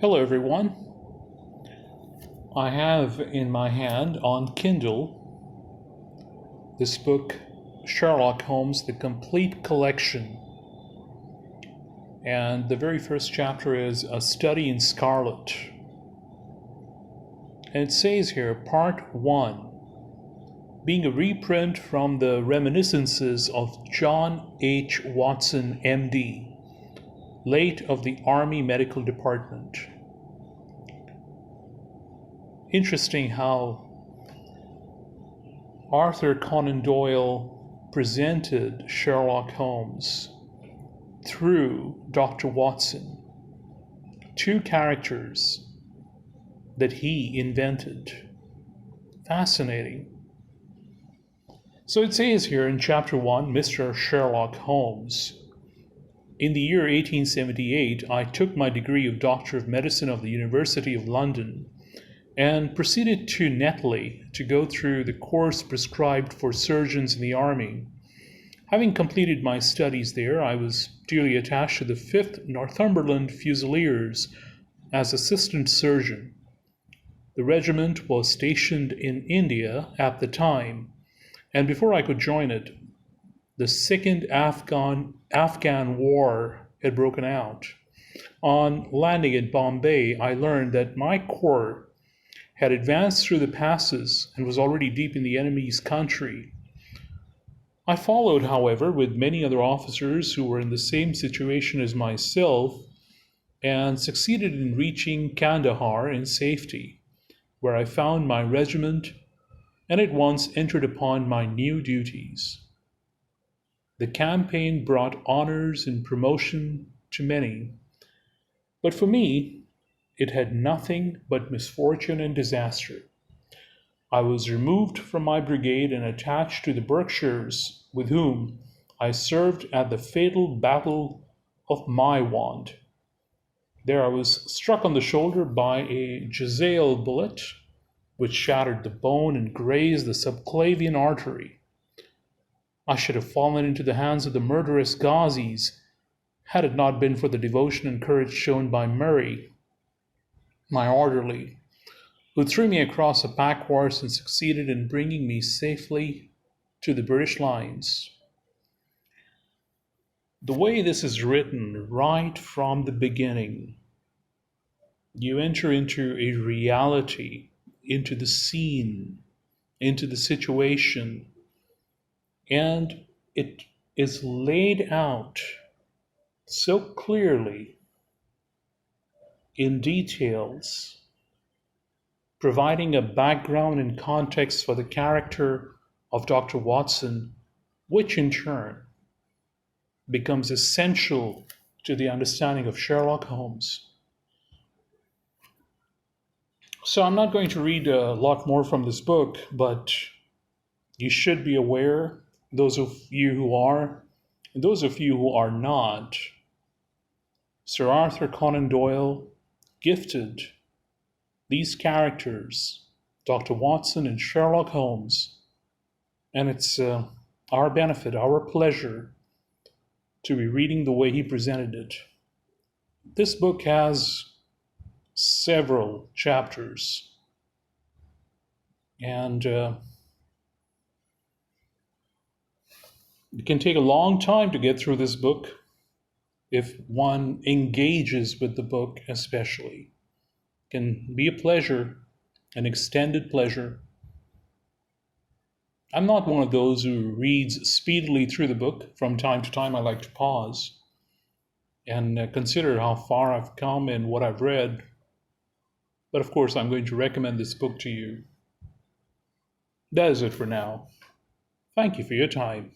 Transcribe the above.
Hello, everyone. I have in my hand on Kindle this book, Sherlock Holmes, The Complete Collection. And the very first chapter is A Study in Scarlet. And it says here, Part 1, being a reprint from the reminiscences of John H. Watson, M.D., late of the Army Medical Department. Interesting how Arthur Conan Doyle presented Sherlock Holmes through Dr. Watson, two characters that he invented. Fascinating. So it says here in Chapter 1, Mr. Sherlock Holmes. In the year 1878, I took my degree of Doctor of Medicine of the University of London and proceeded to Netley to go through the course prescribed for surgeons in the Army. Having completed my studies there, I was duly attached to the 5th Northumberland Fusiliers as assistant surgeon. The regiment was stationed in India at the time, and before I could join it, the Second Afghan War had broken out. On landing at Bombay, I learned that my corps had advanced through the passes and was already deep in the enemy's country. I followed, however, with many other officers who were in the same situation as myself and succeeded in reaching Kandahar in safety, where I found my regiment and at once entered upon my new duties. The campaign brought honors and promotion to many, but for me, it had nothing but misfortune and disaster. I was removed from my brigade and attached to the Berkshires, with whom I served at the fatal Battle of Maiwand. There I was struck on the shoulder by a Jezail bullet, which shattered the bone and grazed the subclavian artery. I should have fallen into the hands of the murderous Ghazis had it not been for the devotion and courage shown by Murray, my orderly, who threw me across a pack horse and succeeded in bringing me safely to the British lines. The way this is written right from the beginning, you enter into a reality, into the scene, into the situation, and it is laid out so clearly in details, providing a background and context for the character of Dr. Watson, which in turn becomes essential to the understanding of Sherlock Holmes. So I'm not going to read a lot more from this book, but you should be aware, those of you who are, and those of you who are not, Sir Arthur Conan Doyle gifted these characters, Dr. Watson and Sherlock Holmes, and it's our benefit, our pleasure, to be reading the way he presented it. This book has several chapters, and it can take a long time to get through this book if one engages with the book especially. It can be a pleasure, an extended pleasure. I'm not one of those who reads speedily through the book. From time to time, I like to pause and consider how far I've come and what I've read. But of course, I'm going to recommend this book to you. That is it for now. Thank you for your time.